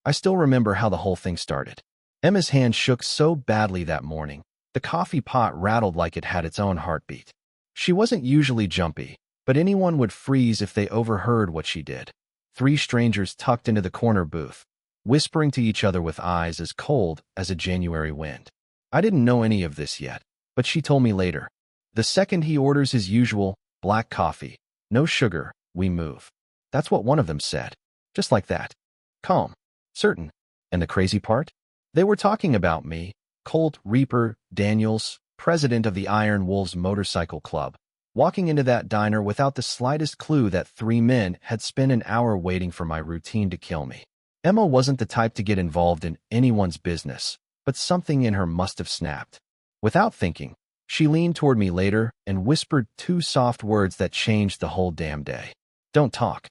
I still remember how the whole thing started. Emma's hand shook so badly that morning, the coffee pot rattled like it had its own heartbeat. She wasn't usually jumpy, but anyone would freeze if they overheard what she did. Three strangers tucked into the corner booth, whispering to each other with eyes as cold as a January wind. I didn't know any of this yet, but she told me later. The second he orders his usual black coffee, no sugar, we move. That's what one of them said. Just like that. Calm. Certain. And the crazy part? They were talking about me, Colt Reaper Daniels, president of the Iron Wolves Motorcycle Club, walking into that diner without the slightest clue that three men had spent an hour waiting for my routine to kill me. Emma wasn't the type to get involved in anyone's business, but something in her must have snapped. Without thinking, she leaned toward me later and whispered two soft words that changed the whole damn day. Don't talk.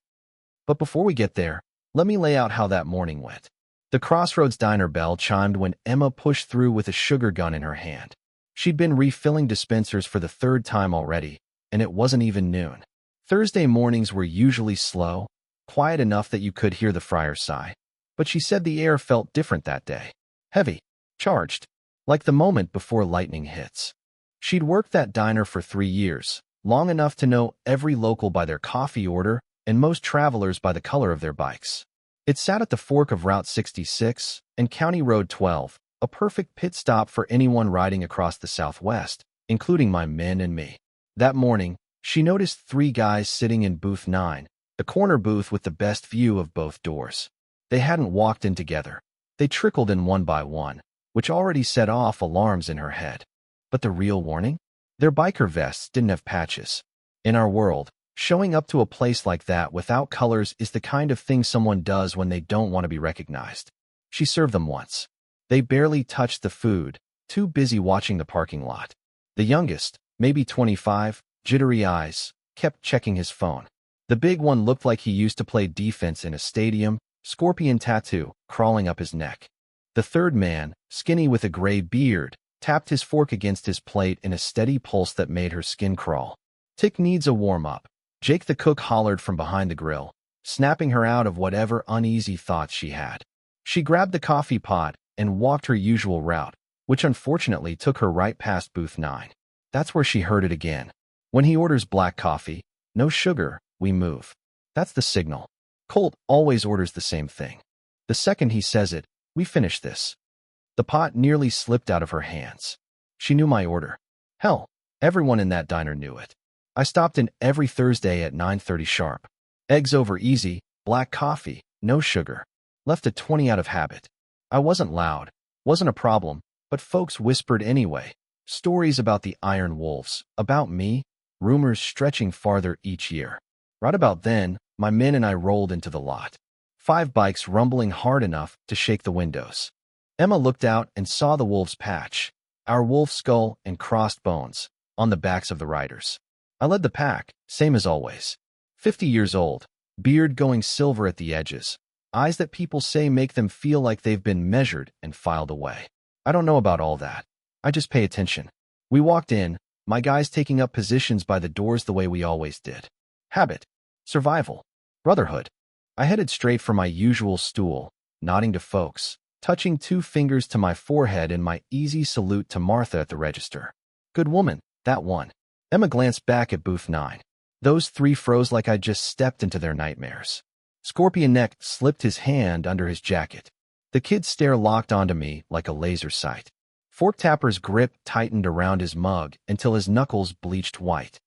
But before we get there, let me lay out how that morning went. The Crossroads Diner bell chimed when Emma pushed through with a sugar gun in her hand. She'd been refilling dispensers for the third time already, and it wasn't even noon. Thursday mornings were usually slow, quiet enough that you could hear the fryer sigh. But she said the air felt different that day. Heavy, charged, like the moment before lightning hits. She'd worked that diner for 3 years, long enough to know every local by their coffee order and most travelers by the color of their bikes. It sat at the fork of Route 66 and County Road 12, a perfect pit stop for anyone riding across the Southwest, including my men and me. That morning, she noticed 3 guys sitting in booth 9, the corner booth with the best view of both doors. They hadn't walked in together. They trickled in one by one, which already set off alarms in her head. But the real warning? Their biker vests didn't have patches. In our world, showing up to a place like that without colors is the kind of thing someone does when they don't want to be recognized. She served them once. They barely touched the food, too busy watching the parking lot. The youngest, maybe 25, jittery eyes, kept checking his phone. The big one looked like he used to play defense in a stadium, scorpion tattoo crawling up his neck. The third man, skinny with a gray beard, tapped his fork against his plate in a steady pulse that made her skin crawl. Tick needs a warm-up, Jake the cook hollered from behind the grill, snapping her out of whatever uneasy thoughts she had. She grabbed the coffee pot and walked her usual route, which unfortunately took her right past booth 9. That's where she heard it again. When he orders black coffee, no sugar, we move. That's the signal. Colt always orders the same thing. The second he says it, we finish this. The pot nearly slipped out of her hands. She knew my order. Hell, everyone in that diner knew it. I stopped in every Thursday at 9:30 sharp. Eggs over easy, black coffee, no sugar. Left a 20 out of habit. I wasn't loud, wasn't a problem, but folks whispered anyway. Stories about the Iron Wolves, about me, rumors stretching farther each year. Right about then, my men and I rolled into the lot. 5 bikes rumbling hard enough to shake the windows. Emma looked out and saw the wolves patch, our wolf skull and crossed bones, on the backs of the riders. I led the pack, same as always. 50 years old, beard going silver at the edges, eyes that people say make them feel like they've been measured and filed away. I don't know about all that. I just pay attention. We walked in, my guys taking up positions by the doors the way we always did. Habit. Survival. Brotherhood. I headed straight for my usual stool, nodding to folks, touching 2 fingers to my forehead in my easy salute to Martha at the register. Good woman, that one. Emma glanced back at booth 9. Those 3 froze like I'd just stepped into their nightmares. Scorpion Neck slipped his hand under his jacket. The kid's stare locked onto me like a laser sight. Fork Tapper's grip tightened around his mug until his knuckles bleached white.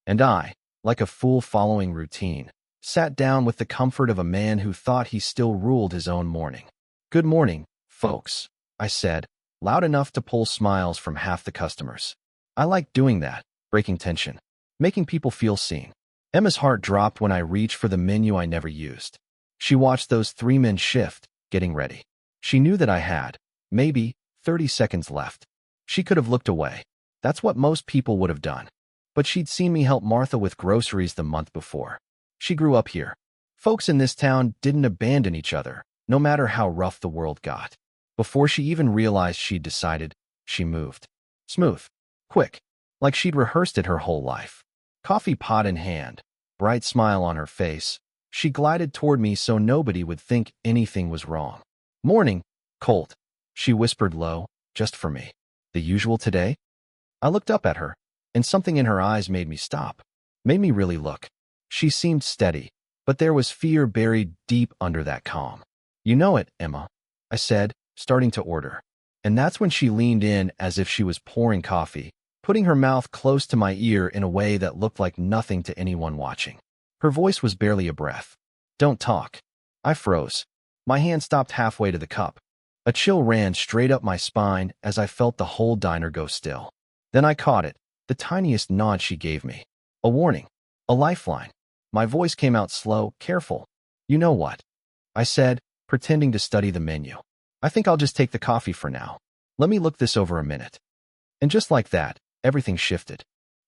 And I, like a fool following routine, sat down with the comfort of a man who thought he still ruled his own morning. Good morning, folks, I said, loud enough to pull smiles from half the customers. I like doing that, breaking tension, making people feel seen. Emma's heart dropped when I reached for the menu I never used. She watched those 3 men shift, getting ready. She knew that I had, maybe, 30 seconds left. She could have looked away. That's what most people would have done. But she'd seen me help Martha with groceries the month before. She grew up here. Folks in this town didn't abandon each other, no matter how rough the world got. Before she even realized she'd decided, she moved. Smooth. Quick. Like she'd rehearsed it her whole life. Coffee pot in hand, bright smile on her face, she glided toward me so nobody would think anything was wrong. Morning, Colt, she whispered low, just for me. The usual today? I looked up at her, and something in her eyes made me stop, made me really look. She seemed steady, but there was fear buried deep under that calm. You know it, Emma, I said, starting to order. And that's when she leaned in as if she was pouring coffee, putting her mouth close to my ear in a way that looked like nothing to anyone watching. Her voice was barely a breath. Don't talk. I froze. My hand stopped halfway to the cup. A chill ran straight up my spine as I felt the whole diner go still. Then I caught it, the tiniest nod she gave me. A warning. A lifeline. My voice came out slow, careful. You know what? I said, pretending to study the menu. I think I'll just take the coffee for now. Let me look this over a minute. And just like that, everything shifted.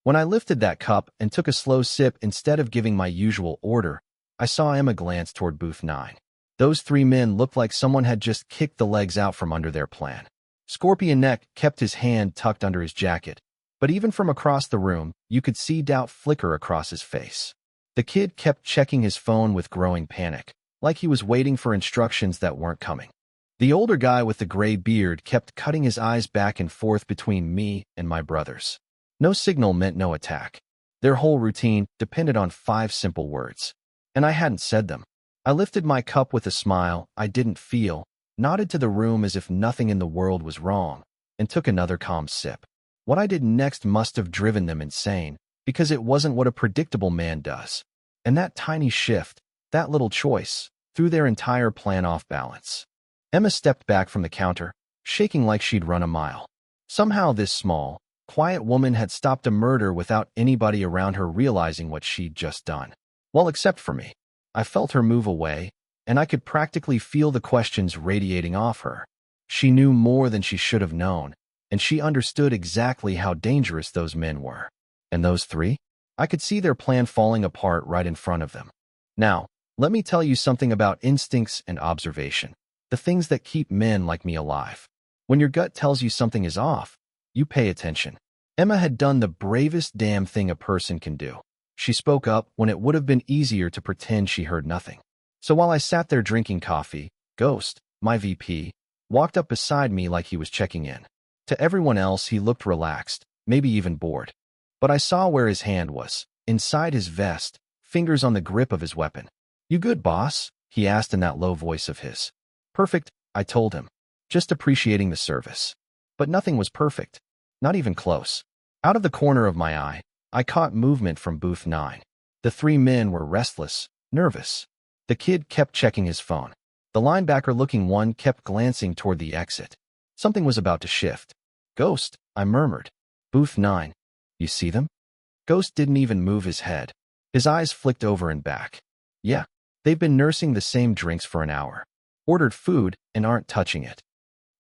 When I lifted that cup and took a slow sip instead of giving my usual order, I saw Emma glance toward booth 9. Those three men looked like someone had just kicked the legs out from under their plan. Scorpion Neck kept his hand tucked under his jacket, but even from across the room, you could see doubt flicker across his face. The kid kept checking his phone with growing panic, like he was waiting for instructions that weren't coming. The older guy with the gray beard kept cutting his eyes back and forth between me and my brothers. No signal meant no attack. Their whole routine depended on 5 simple words. And I hadn't said them. I lifted my cup with a smile I didn't feel, nodded to the room as if nothing in the world was wrong, and took another calm sip. What I did next must have driven them insane, because it wasn't what a predictable man does. And that tiny shift, that little choice, threw their entire plan off balance. Emma stepped back from the counter, shaking like she'd run a mile. Somehow this small, quiet woman had stopped a murder without anybody around her realizing what she'd just done. Well, except for me. I felt her move away, and I could practically feel the questions radiating off her. She knew more than she should have known, and she understood exactly how dangerous those men were. And those 3? I could see their plan falling apart right in front of them. Now, let me tell you something about instincts and observation. The things that keep men like me alive. When your gut tells you something is off, you pay attention. Emma had done the bravest damn thing a person can do. She spoke up when it would have been easier to pretend she heard nothing. So while I sat there drinking coffee, Ghost, my VP, walked up beside me like he was checking in. To everyone else, he looked relaxed, maybe even bored. But I saw where his hand was, inside his vest, fingers on the grip of his weapon. You good, boss? He asked in that low voice of his. Perfect, I told him, just appreciating the service. But nothing was perfect, not even close. Out of the corner of my eye, I caught movement from booth 9. The 3 men were restless, nervous. The kid kept checking his phone. The linebacker-looking one kept glancing toward the exit. Something was about to shift. Ghost, I murmured. Booth 9. You see them? Ghost didn't even move his head. His eyes flicked over and back. Yeah, they've been nursing the same drinks for an hour. Ordered food and aren't touching it.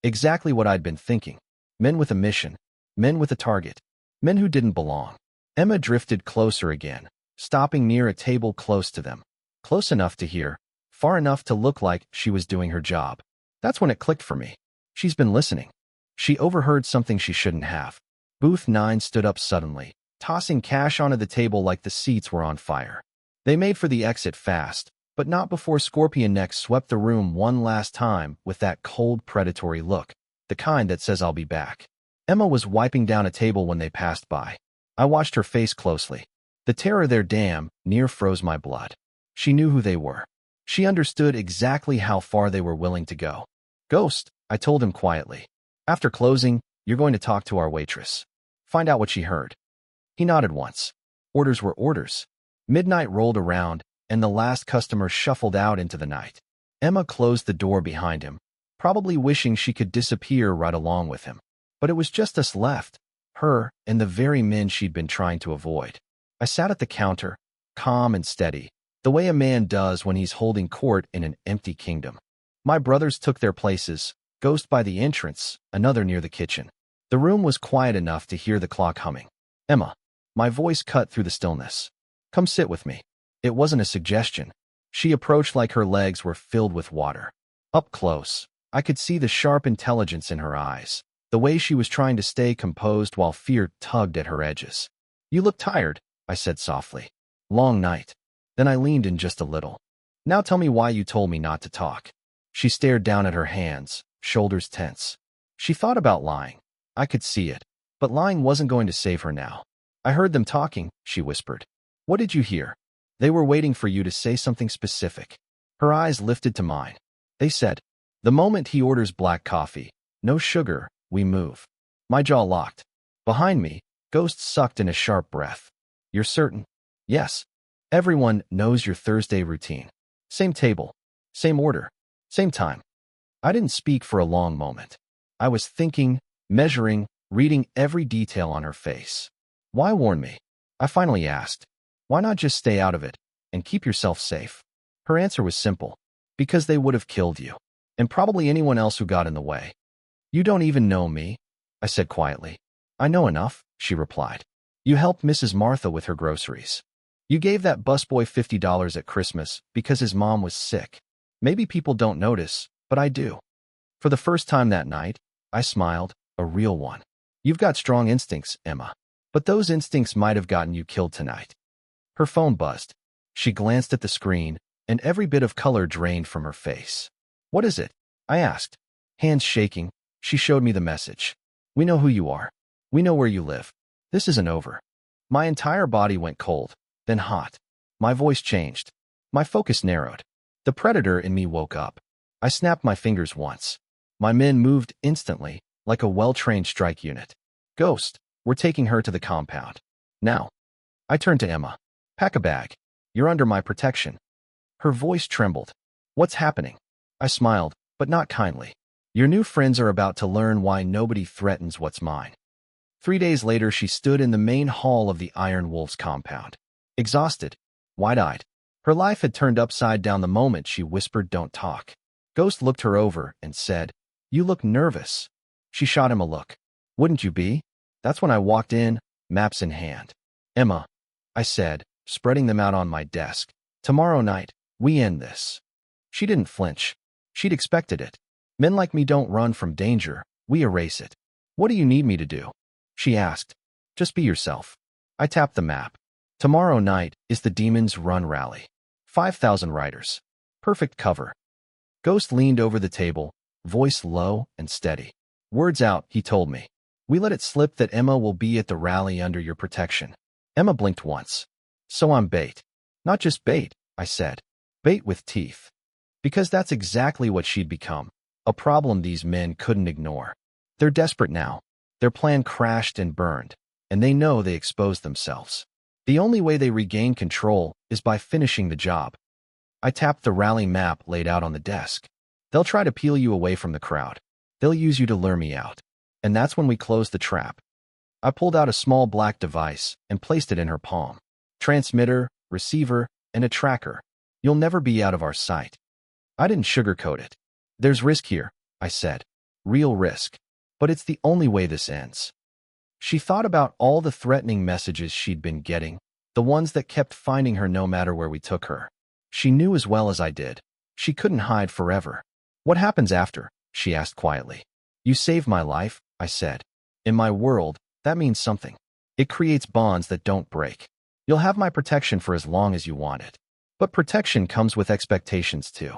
Exactly what I'd been thinking. Men with a mission. Men with a target. Men who didn't belong. Emma drifted closer again, stopping near a table close to them. Close enough to hear, far enough to look like she was doing her job. That's when it clicked for me. She's been listening. She overheard something she shouldn't have. Booth 9 stood up suddenly, tossing cash onto the table like the seats were on fire. They made for the exit fast, but not before Scorpion Neck swept the room one last time with that cold, predatory look, the kind that says I'll be back. Emma was wiping down a table when they passed by. I watched her face closely. The terror there near froze my blood. She knew who they were. She understood exactly how far they were willing to go. Ghost, I told him quietly. After closing, you're going to talk to our waitress. Find out what she heard. He nodded once. Orders were orders. Midnight rolled around, and the last customer shuffled out into the night. Emma closed the door behind him, probably wishing she could disappear right along with him. But it was just us left, her and the very men she'd been trying to avoid. I sat at the counter, calm and steady, the way a man does when he's holding court in an empty kingdom. My brothers took their places, Ghost by the entrance, another near the kitchen. The room was quiet enough to hear the clock humming. Emma, my voice cut through the stillness. Come sit with me. It wasn't a suggestion. She approached like her legs were filled with water. Up close, I could see the sharp intelligence in her eyes, the way she was trying to stay composed while fear tugged at her edges. You look tired, I said softly. Long night. Then I leaned in just a little. Now tell me why you told me not to talk. She stared down at her hands, shoulders tense. She thought about lying. I could see it. But lying wasn't going to save her now. I heard them talking, she whispered. What did you hear? They were waiting for you to say something specific. Her eyes lifted to mine. They said, the moment he orders black coffee, no sugar, we move. My jaw locked. Behind me, Ghost sucked in a sharp breath. You're certain? Yes. Everyone knows your Thursday routine. Same table, same order, same time. I didn't speak for a long moment. I was thinking, measuring, reading every detail on her face. Why warn me? I finally asked. Why not just stay out of it and keep yourself safe? Her answer was simple. Because they would have killed you. And probably anyone else who got in the way. You don't even know me, I said quietly. I know enough, she replied. You helped Mrs. Martha with her groceries. You gave that busboy $50 at Christmas because his mom was sick. Maybe people don't notice, but I do. For the first time that night, I smiled, a real one. You've got strong instincts, Emma. But those instincts might have gotten you killed tonight. Her phone buzzed. She glanced at the screen, and every bit of color drained from her face. What is it? I asked. Hands shaking, she showed me the message. We know who you are. We know where you live. This isn't over. My entire body went cold, then hot. My voice changed. My focus narrowed. The predator in me woke up. I snapped my fingers once. My men moved instantly, like a well-trained strike unit. Ghost, we're taking her to the compound. Now. I turned to Emma. Pack a bag. You're under my protection. Her voice trembled. What's happening? I smiled, but not kindly. Your new friends are about to learn why nobody threatens what's mine. 3 days later, she stood in the main hall of the Iron Wolves compound. Exhausted, wide-eyed. Her life had turned upside down the moment she whispered, "Don't talk." Ghost looked her over and said, "You look nervous." She shot him a look. "Wouldn't you be?" That's when I walked in, maps in hand. "Emma," I said, spreading them out on my desk. "Tomorrow night, we end this." She didn't flinch. She'd expected it. Men like me don't run from danger, we erase it. "What do you need me to do?" she asked. "Just be yourself." I tapped the map. Tomorrow night is the Demons Run rally. 5,000 riders. Perfect cover. Ghost leaned over the table, voice low and steady. Words out, he told me. We let it slip that Emma will be at the rally under your protection. Emma blinked once. So I'm bait. Not just bait, I said. Bait with teeth. Because that's exactly what she'd become. A problem these men couldn't ignore. They're desperate now. Their plan crashed and burned, and they know they exposed themselves. The only way they regain control is by finishing the job. I tapped the rally map laid out on the desk. They'll try to peel you away from the crowd. They'll use you to lure me out. And that's when we close the trap. I pulled out a small black device and placed it in her palm. Transmitter, receiver, and a tracker. You'll never be out of our sight. I didn't sugarcoat it. There's risk here, I said. Real risk. But it's the only way this ends. She thought about all the threatening messages she'd been getting, the ones that kept finding her no matter where we took her. She knew as well as I did. She couldn't hide forever. What happens after? She asked quietly. You saved my life, I said. In my world, that means something. It creates bonds that don't break. You'll have my protection for as long as you want it. But protection comes with expectations too.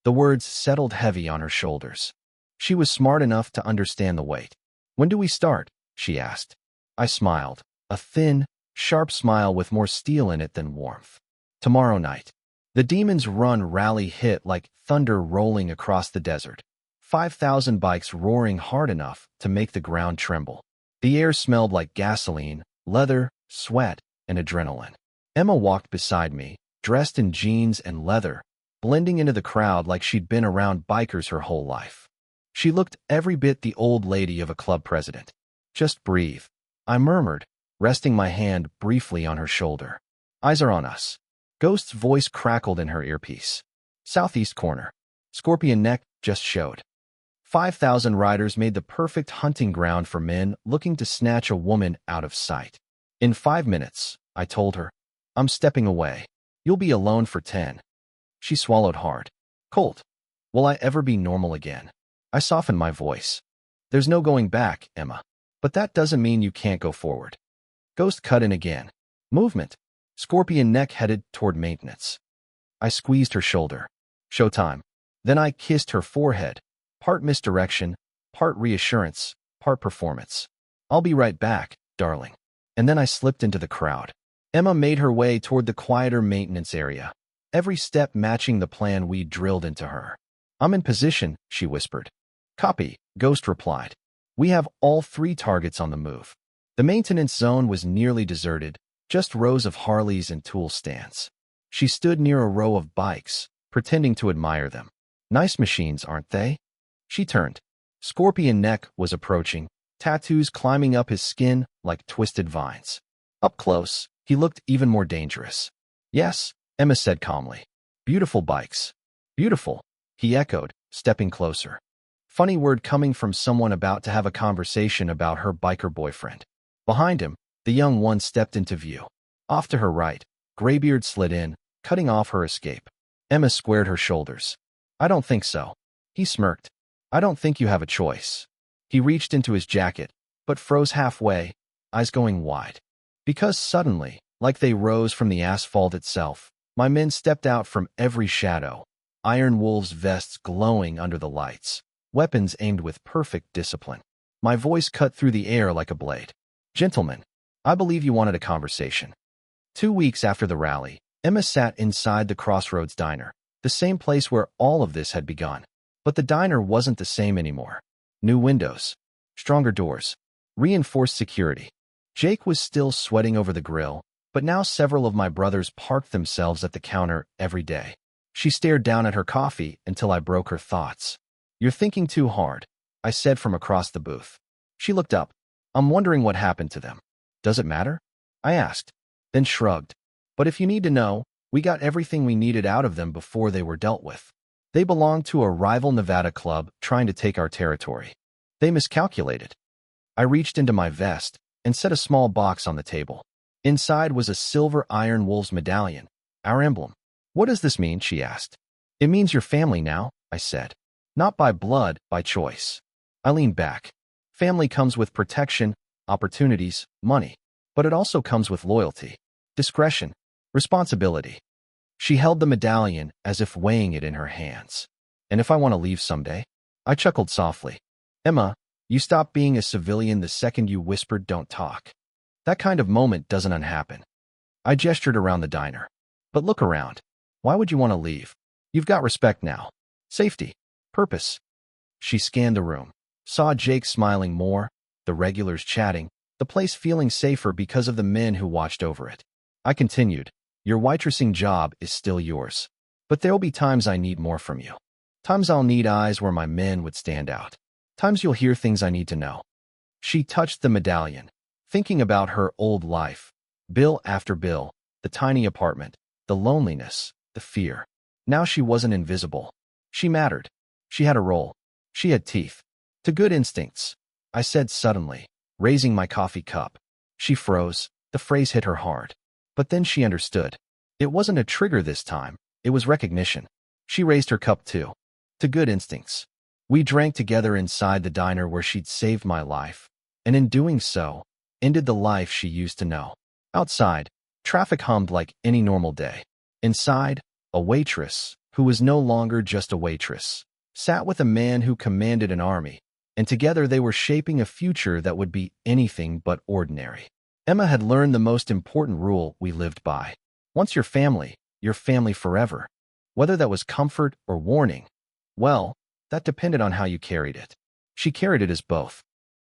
The words settled heavy on her shoulders. She was smart enough to understand the weight. When do we start? She asked. I smiled, a thin, sharp smile with more steel in it than warmth. Tomorrow night. The Demons Run rally hit like thunder rolling across the desert. 5,000 bikes roaring hard enough to make the ground tremble. The air smelled like gasoline, leather, sweat, and adrenaline. Emma walked beside me, dressed in jeans and leather, blending into the crowd like she'd been around bikers her whole life. She looked every bit the old lady of a club president. Just breathe, I murmured, resting my hand briefly on her shoulder. Eyes are on us. Ghost's voice crackled in her earpiece. Southeast corner. Scorpion Neck just showed. 5,000 riders made the perfect hunting ground for men looking to snatch a woman out of sight. In 5 minutes, I told her. I'm stepping away. You'll be alone for 10. She swallowed hard. Colt, will I ever be normal again? I softened my voice. There's no going back, Emma. But that doesn't mean you can't go forward. Ghost cut in again. Movement. Scorpion Neck headed toward maintenance. I squeezed her shoulder. Showtime. Then I kissed her forehead, part misdirection, part reassurance, part performance. I'll be right back, darling. And then I slipped into the crowd. Emma made her way toward the quieter maintenance area, every step matching the plan we drilled into her. I'm in position, she whispered. Copy, Ghost replied. We have all 3 targets on the move. The maintenance zone was nearly deserted, just rows of Harleys and tool stands. She stood near a row of bikes, pretending to admire them. Nice machines, aren't they? She turned. Scorpion Neck was approaching, tattoos climbing up his skin like twisted vines. Up close, he looked even more dangerous. Yes, Emma said calmly. Beautiful bikes. Beautiful, he echoed, stepping closer. Funny word coming from someone about to have a conversation about her biker boyfriend. Behind him, the young one stepped into view. Off to her right, Graybeard slid in, cutting off her escape. Emma squared her shoulders. I don't think so. He smirked. I don't think you have a choice. He reached into his jacket, but froze halfway, eyes going wide. Because suddenly, like they rose from the asphalt itself, my men stepped out from every shadow, iron wolves' vests glowing under the lights, weapons aimed with perfect discipline. My voice cut through the air like a blade. Gentlemen, I believe you wanted a conversation. 2 weeks after the rally, Emma sat inside the Crossroads Diner, the same place where all of this had begun. But the diner wasn't the same anymore. New windows, stronger doors, reinforced security. Jake was still sweating over the grill, but now several of my brothers parked themselves at the counter every day. She stared down at her coffee until I broke her thoughts. You're thinking too hard, I said from across the booth. She looked up. I'm wondering what happened to them. Does it matter? I asked, then shrugged. But if you need to know, we got everything we needed out of them before they were dealt with. They belonged to a rival Nevada club trying to take our territory. They miscalculated. I reached into my vest and set a small box on the table. Inside was a silver Iron Wolves medallion, our emblem. What does this mean? She asked. It means you're family now, I said. Not by blood, by choice. I leaned back. Family comes with protection, opportunities, money. But it also comes with loyalty, discretion, responsibility. She held the medallion as if weighing it in her hands. And if I want to leave someday? I chuckled softly. Emma, you stopped being a civilian the second you whispered don't talk. That kind of moment doesn't unhappen. I gestured around the diner. But look around. Why would you want to leave? You've got respect now. Safety. Purpose. She scanned the room, saw Jake smiling more, the regulars chatting, the place feeling safer because of the men who watched over it. I continued. Your waitressing job is still yours. But there'll be times I need more from you. Times I'll need eyes where my men would stand out. Times you'll hear things I need to know. She touched the medallion, thinking about her old life. Bill after bill, the tiny apartment, the loneliness, the fear. Now she wasn't invisible. She mattered. She had a role. She had teeth. To good instincts, I said suddenly, raising my coffee cup. She froze. The phrase hit her hard. But then she understood. It wasn't a trigger this time. It was recognition. She raised her cup too. To good instincts. We drank together inside the diner where she'd saved my life, and in doing so, ended the life she used to know. Outside, traffic hummed like any normal day. Inside, a waitress, who was no longer just a waitress, sat with a man who commanded an army, and together they were shaping a future that would be anything but ordinary. Emma had learned the most important rule we lived by. Once you're family forever. Whether that was comfort or warning, well, that depended on how you carried it. She carried it as both.